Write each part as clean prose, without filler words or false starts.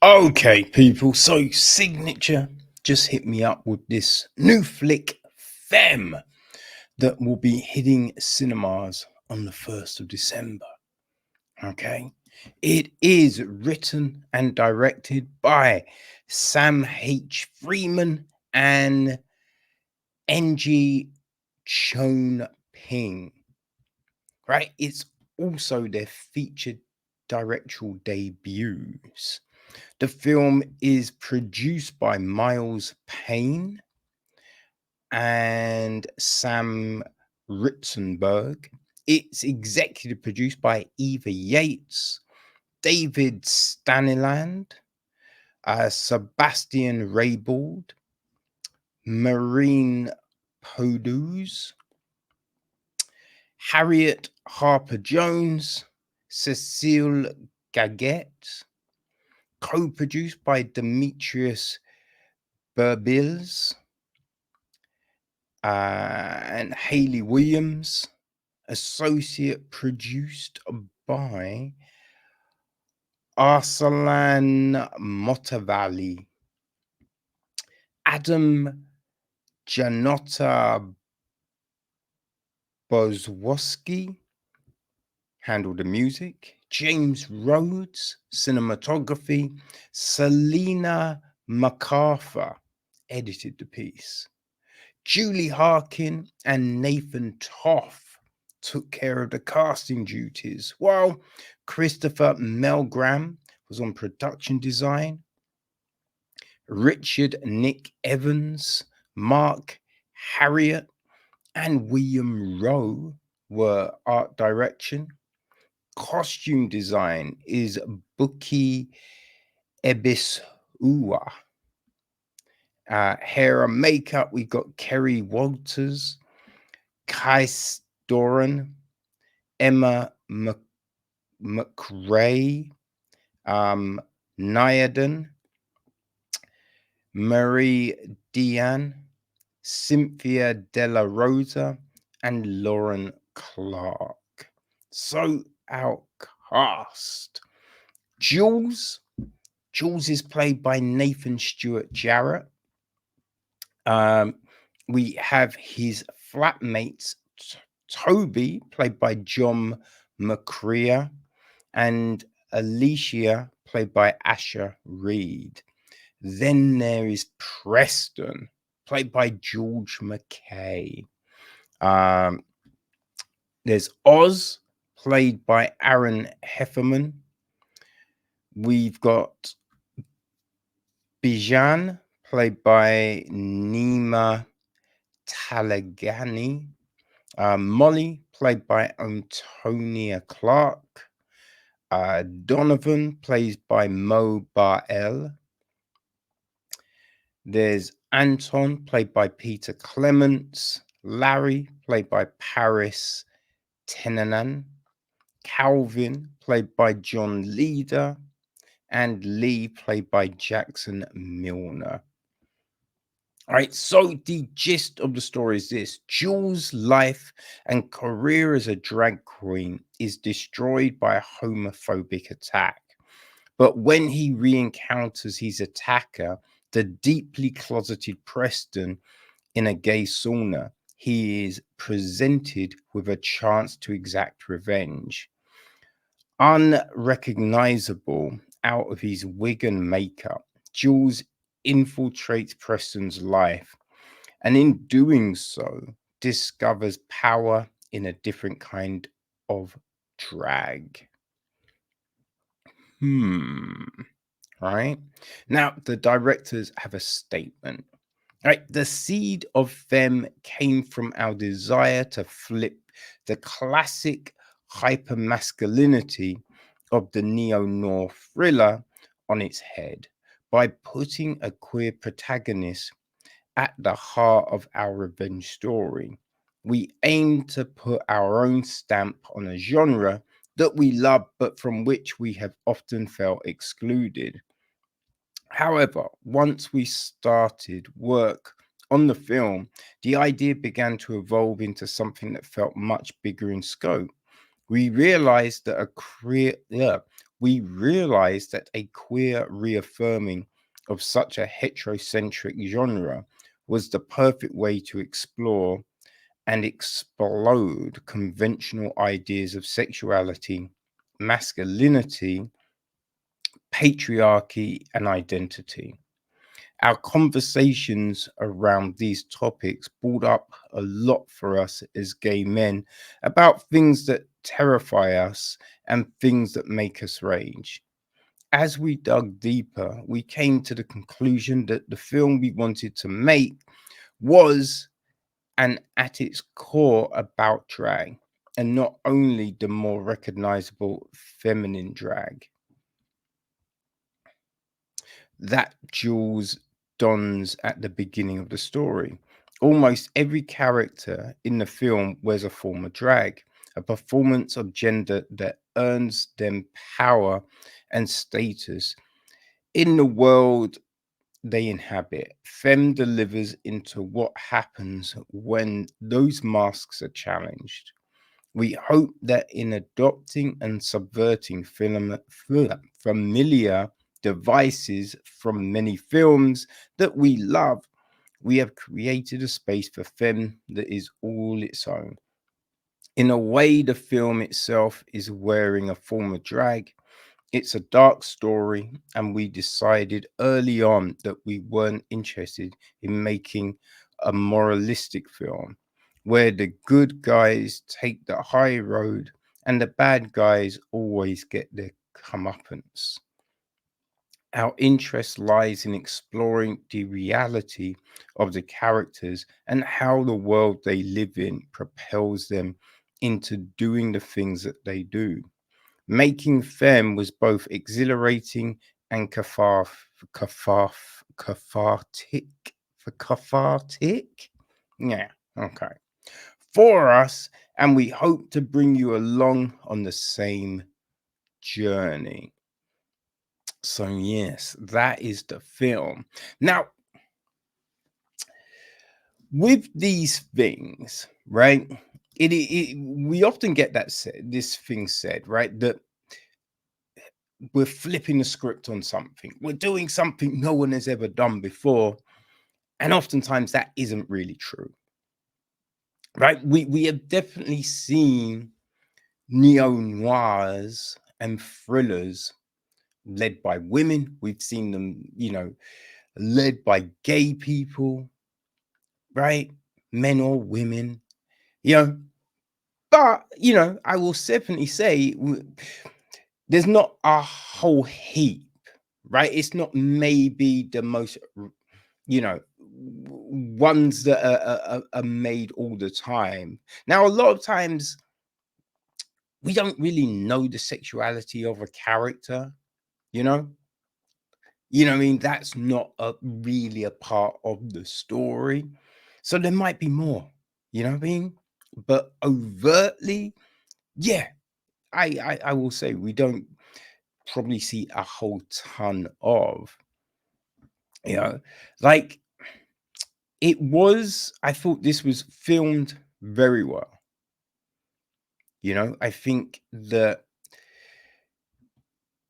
Okay, people. So, Signature just hit me up with this new flick, Femme, that will be hitting cinemas on the 1st of December. Okay. It is written and directed by Sam H. Freeman and Ng Choon Ping. Right? It's also their featured directorial debuts. The film is produced by Miles Payne and Sam Ritzenberg. It's executive produced by Eva Yates, David Staniland, Sebastian Raybould, Marine Poduz, Harriet Harper Jones, Cecile Gaget, co-produced by Demetrius Burbils and Hayley Williams, associate produced by Arsalan Motavalli, Adam Janota Bozwoski handled the music, James Rhodes, cinematography, Selena MacArthur edited the piece. Julie Harkin and Nathan Toff took care of the casting duties, while Christopher Melgram was on production design. Richard Nick Evans, Mark Harriet, and William Rowe were art direction. Costume design is Buki Ebisuwa. Hair and makeup, we've got Kerry Walters, Kai Doran, Emma McRae, Nyaden, Marie Diane, Cynthia Della Rosa, and Lauren Clark. So our cast. Jules is played by Nathan Stewart-Jarrett. We have his flatmates, Toby, played by John McCrea, and Alicia, played by Asher Reed. Then there is Preston, played by George MacKay. There's Oz, played by Aaron Hefferman. We've got Bijan, played by Nima Talagani. Molly, played by Antonia Clark. Donovan, played by Mo Bar-El. There's Anton, played by Peter Clements. Larry, played by Paris Tenanan. Calvin, played by John Leader. And Lee, played by Jackson Milner. All right, so the gist of the story is this: Jules' life and career as a drag queen is destroyed by a homophobic attack. But when he re-encounters his attacker, the deeply closeted Preston, in a gay sauna, he is presented with a chance to exact revenge. Unrecognizable out of his wig and makeup, Jules infiltrates Preston's life, and in doing so, discovers power in a different kind of drag. Right? Now, the directors have a statement. Right? The seed of Femme came from our desire to flip the classic hypermasculinity of the neo-noir thriller on its head by putting a queer protagonist at the heart of our revenge story. We aim to put our own stamp on a genre that we love, but from which we have often felt excluded. However, once we started work on the film, the idea began to evolve into something that felt much bigger in scope. We realized that we realized that a queer reaffirming of such a heterocentric genre was the perfect way to explore and explode conventional ideas of sexuality, masculinity, patriarchy, and identity. Our conversations around these topics brought up a lot for us as gay men about things that terrify us and things that make us rage. As we dug deeper, we came to the conclusion that the film we wanted to make was, and at its core, about drag, and not only the more recognizable feminine drag that Jules dons at the beginning of the story. Almost every character in the film wears a form of drag, a performance of gender that earns them power and status in the world they inhabit. Femme delivers into what happens when those masks are challenged. We hope that in adopting and subverting familiar devices from many films that we love, we have created a space for Femme that is all its own. In a way, the film itself is wearing a form of drag. It's a dark story, and we decided early on that we weren't interested in making a moralistic film where the good guys take the high road and the bad guys always get their comeuppance. Our interest lies in exploring the reality of the characters and how the world they live in propels them into doing the things that they do. Making Femme was both exhilarating and cathartic. Cathartic? Yeah, okay. For us, and we hope to bring you along on the same journey. So, yes, that is the film. Now, with these things, right? We often get that said, this thing said, right? That we're flipping the script on something. We're doing something no one has ever done before. And oftentimes that isn't really true. Right? We have definitely seen neo-noirs and thrillers led by women. We've seen them, led by gay people, right? Men or women, you know. But, I will definitely say there's not a whole heap, right? It's not maybe the most, ones that are made all the time. Now, a lot of times we don't really know the sexuality of a character, you know? What I mean? That's not really a part of the story. So there might be more, you know what I mean? But overtly, yeah, I will say we don't probably see a whole ton of, you know, like I thought this was filmed very well. I think that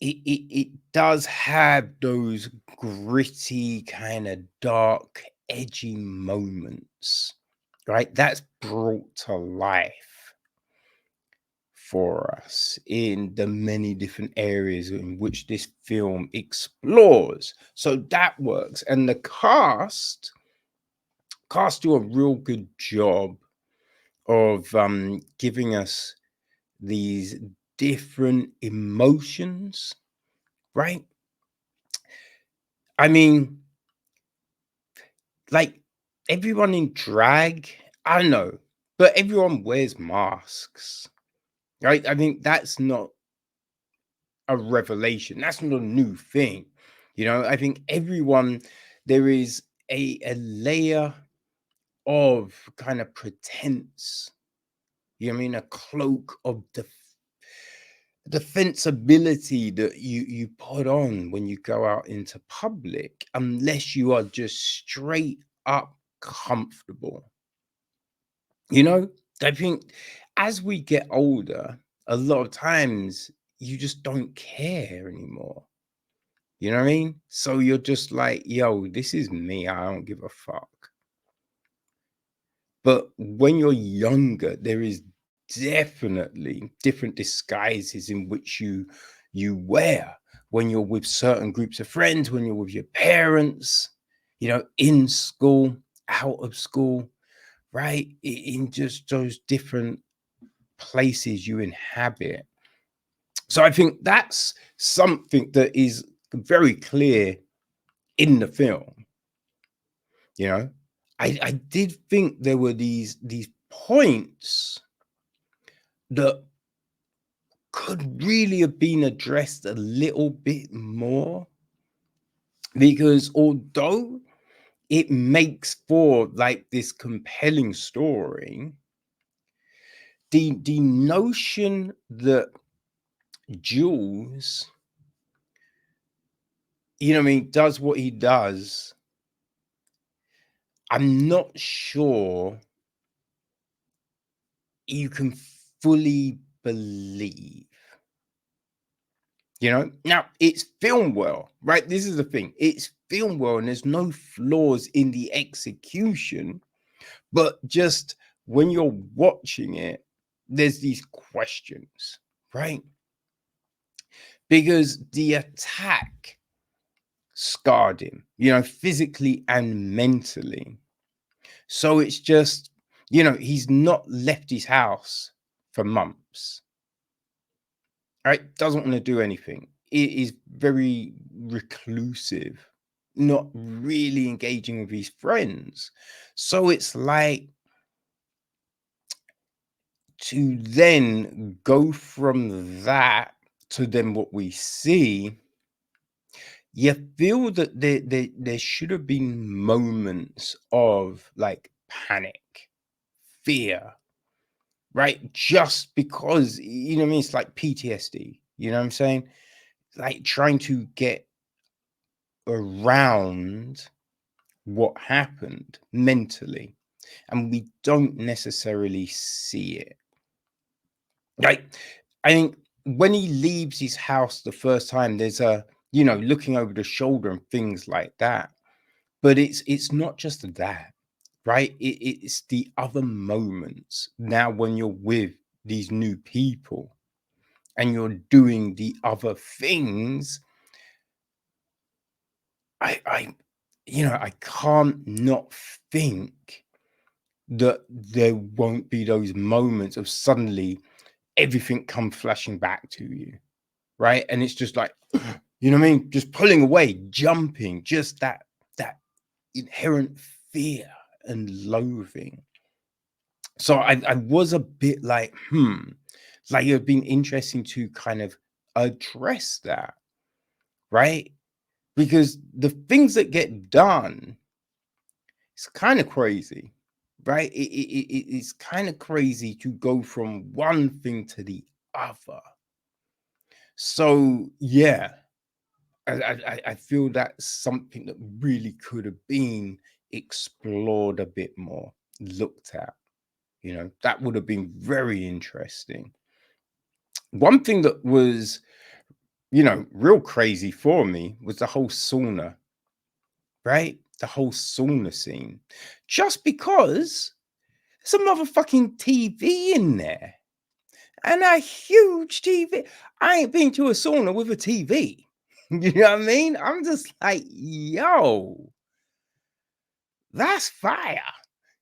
it does have those gritty, kind of dark, edgy moments, right? That's brought to life for us in the many different areas in which this film explores. So that works. And the cast do a real good job of giving us these different emotions, right? I mean, like everyone in drag, I don't know, but everyone wears masks, right? I think that's not a revelation. That's not a new thing. I think there is a layer of kind of pretense, you know what I mean? A cloak of defensibility that you put on when you go out into public, unless you are just straight up comfortable. I think as we get older, a lot of times you just don't care anymore. You know what I mean? So you're just like, yo, this is me. I don't give a fuck. But when you're younger, there is definitely different disguises in which you wear when you're with certain groups of friends, when you're with your parents, you know, in school, out of school, right? In just those different places you inhabit. So I think that's something that is very clear in the film. You know, I did think there were these points that could really have been addressed a little bit more, because although it makes for like this compelling story, the notion that Jules, you know what I mean, does what he does, I'm not sure you can fully believe. You know, now it's filmed well, right? This is the thing, it's filmed well and there's no flaws in the execution, but just when you're watching it, there's these questions, right? Because the attack scarred him, you know, physically and mentally. So it's just, you know, he's not left his house for months, right? Doesn't want to do anything. It is very reclusive, not really engaging with his friends. So it's like, to then go from that to then what we see, you feel that there should have been moments of like panic, fear, right? Just because, you know what I mean? It's like PTSD, you know what I'm saying? Like trying to get around what happened mentally, and we don't necessarily see it. Like, I think when he leaves his house the first time, there's a, you know, looking over the shoulder and things like that. But it's not just that, right? It's the other moments now when you're with these new people and you're doing the other things. I you know, I can't not think that there won't be those moments of suddenly everything come flashing back to you, right? And it's just like, you know what I mean? Just pulling away, jumping, just that inherent fear and loathing. So I was a bit like, like it would been interesting to kind of address that, right? Because the things that get done, it's kind of crazy, right? It's kind of crazy to go from one thing to the other. So yeah, I feel that's something that really could have been explored a bit more, looked at. You know, that would have been very interesting. One thing that was, you know, real crazy for me was the whole sauna, right? The whole sauna scene. Just because there's a motherfucking TV in there, and a huge TV. I ain't been to a sauna with a TV. You know what I mean? I'm just like, yo, that's fire.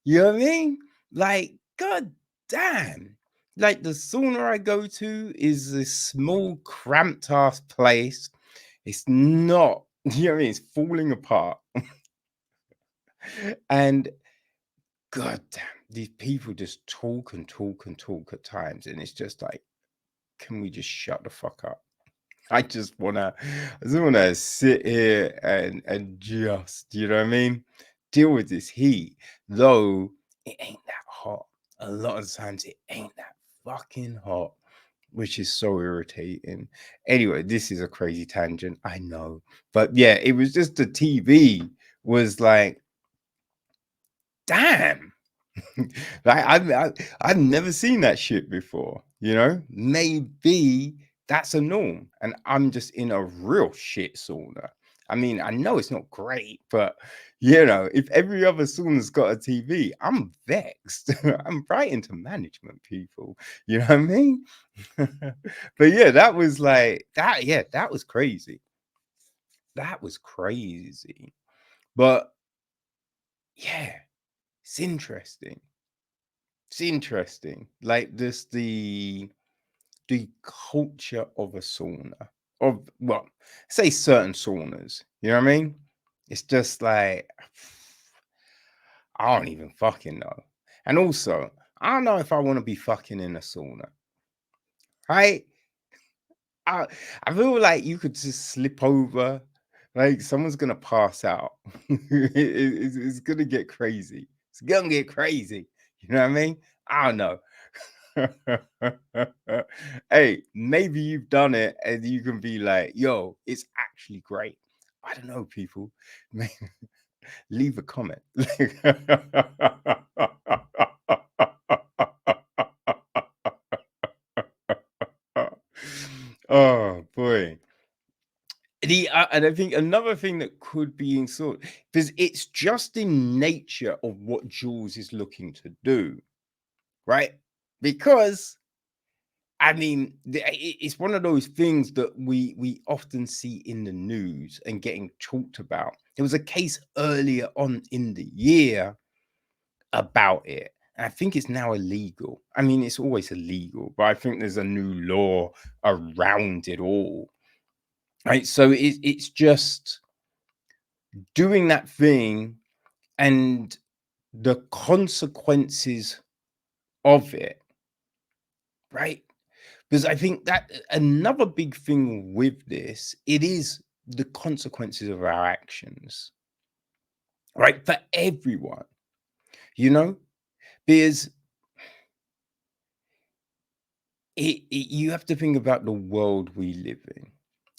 You know what I mean? Like, god damn. Like the sauna I go to is this small, cramped ass place. It's not, you know what I mean? It's falling apart. And god damn, these people just talk and talk and talk at times. And it's just like, can we just shut the fuck up? I just wanna sit here and just, you know what I mean? Deal with this heat. Though it ain't that hot. A lot of the times it ain't that fucking hot, which is so irritating. Anyway, this is a crazy tangent, I know. But yeah, it was just the TV was like, damn. Like I've never seen that shit before, you know? Maybe That's a norm. And I'm just in a real shit sauna. I mean, I know it's not great, but you know, if every other sauna's got a TV, I'm vexed. I'm right into management, people. You know what I mean? But yeah, that was like that. Yeah, that was crazy. That was crazy. But yeah, it's interesting. It's interesting. Like this, the culture of a sauna, of well, say certain saunas. You know what I mean? It's just like I don't even fucking know. And also, I don't know if I want to be fucking in a sauna. Right? I I feel like you could just slip over, like someone's gonna pass out. It's gonna get crazy. It's gonna get crazy. You know what I mean? I don't know. Hey, maybe you've done it and you can be like, yo, it's actually great. I don't know, people. Leave a comment. Oh boy. And I think another thing that could be in sort because it's just in nature of what Jules is looking to do, right? Because I mean, it's one of those things that we often see in the news and getting talked about. There was a case earlier on in the year about it. And I think it's now illegal. I mean, it's always illegal, but I think there's a new law around it all. Right. So it's just doing that thing and the consequences of it, right? Because I think that another big thing with this, it is the consequences of our actions, right? For everyone, you know, because you have to think about the world we live in,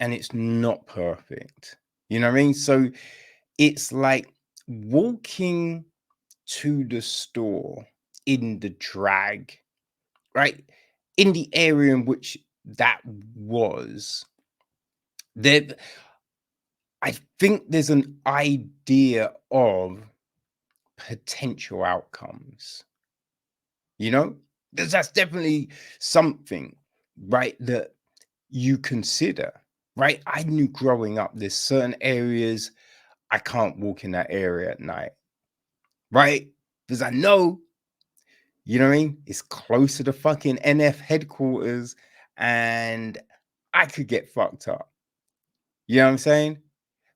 and it's not perfect. You know what I mean? So it's like walking to the store in the drag, right? In the area in which that was, there, I think there's an idea of potential outcomes, you know? That's definitely something, right? That you consider, right? I knew growing up, there's certain areas I can't walk in that area at night, right? Because I know, you know what I mean? It's close to the fucking NF headquarters and I could get fucked up. You know what I'm saying?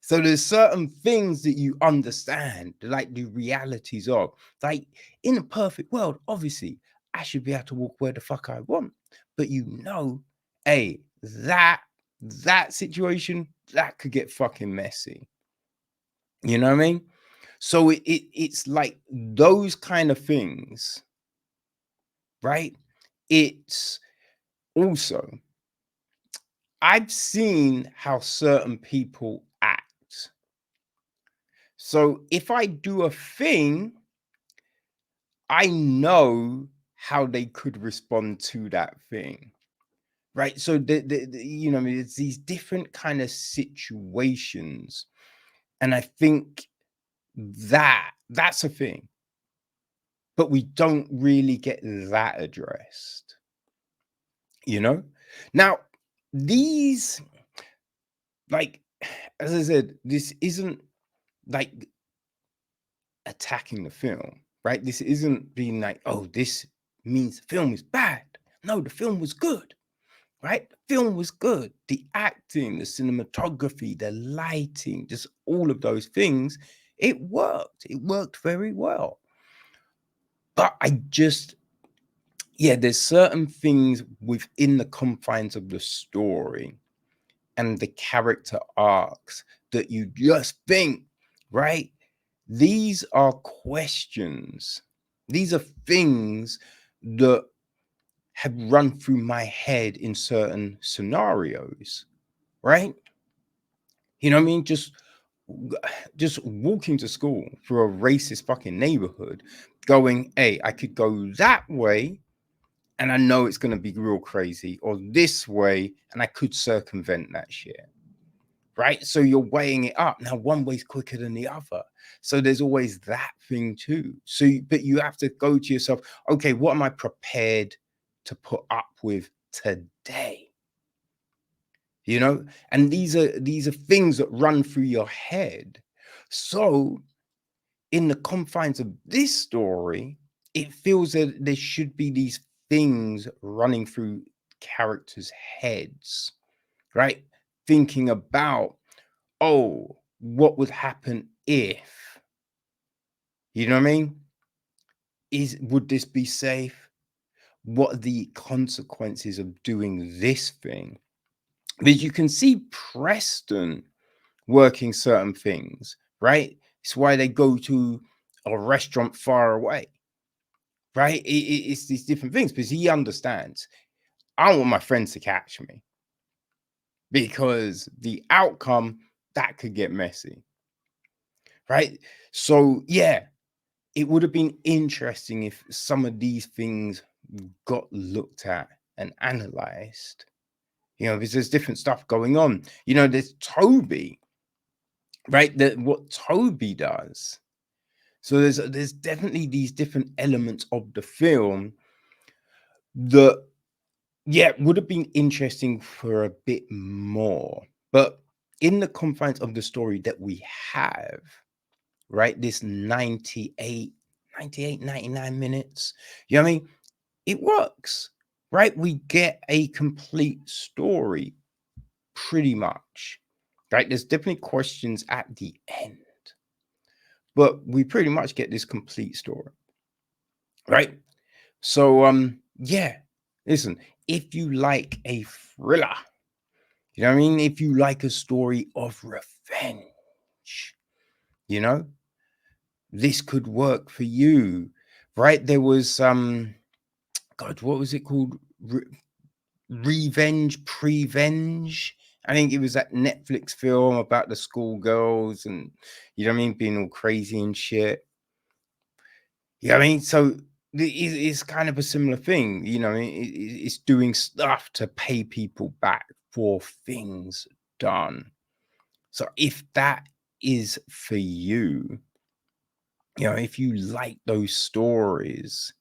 So there's certain things that you understand, like the realities of. Like in a perfect world, obviously, I should be able to walk where the fuck I want. But you know, hey, that situation that could get fucking messy. You know what I mean? So it's like those kind of things, right? It's also I've seen how certain people act. So if I do a thing, I know how they could respond to that thing. Right. So you know, it's these different kind of situations. And I think that's a thing. But we don't really get that addressed. You know? Now, these like as I said, this isn't like attacking the film, right? This isn't being like, oh, this means the film is bad. No, the film was good, right? The film was good. The acting, the cinematography, the lighting, just all of those things, it worked. It worked very well. But I just, yeah, there's certain things within the confines of the story and the character arcs that you just think, right? These are questions. These are things that have run through my head in certain scenarios, right? You know what I mean? Just walking to school through a racist fucking neighborhood, going, hey, I could go that way and I know it's going to be real crazy, or this way, and I could circumvent that shit. Right? So you're weighing it up. Now, one way's quicker than the other. So there's always that thing too. So, but you have to go to yourself, okay, what am I prepared to put up with today? You know, and these are things that run through your head. So in the confines of this story, it feels that there should be these things running through characters' heads, right? Thinking about, oh, what would happen if, you know what I mean? Would this be safe? What are the consequences of doing this thing? But you can see Preston working certain things, right? It's why they go to a restaurant far away, right? It's these different things because he understands. I don't want my friends to catch me because the outcome that could get messy, right? So yeah, it would have been interesting if some of these things got looked at and analyzed, you know, because there's different stuff going on. You know, there's Toby, right? That what Toby does. So there's definitely these different elements of the film that, yeah, would have been interesting for a bit more. But in the confines of the story that we have, right, this 99 minutes, you know what I mean? It works, right? We get a complete story pretty much, right? There's definitely questions at the end, but we pretty much get this complete story, right? So, yeah, listen, if you like a thriller, you know what I mean? If you like a story of revenge, you know, this could work for you, right? There was, God, what was it called? Revenge, Prevenge. I think it was that Netflix film about the schoolgirls and, you know what I mean, being all crazy and shit. You know what I mean? So it's kind of a similar thing. You know, it's doing stuff to pay people back for things done. So if that is for you, you know, if you like those stories,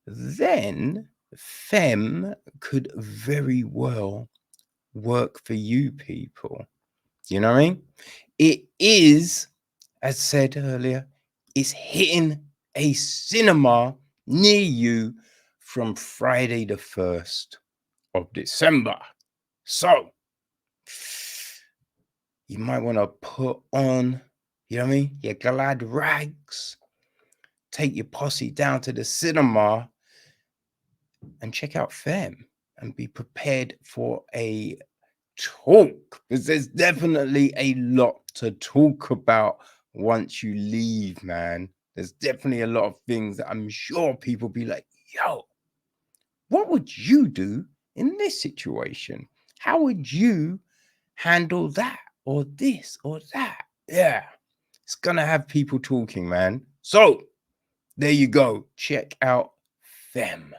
then Femme could very well work for you people. You know what I mean? It is, as said earlier, it's hitting a cinema near you from Friday the 1st of December. So you might want to put on, you know what I mean, your glad rags, take your posse down to the cinema and check out Femme and be prepared for a talk, because there's definitely a lot to talk about once you leave, man. There's definitely a lot of things that I'm sure people be like, yo, what would you do in this situation? How would you handle that or this or that? Yeah, it's gonna have people talking, man. So there you go. Check out Femme.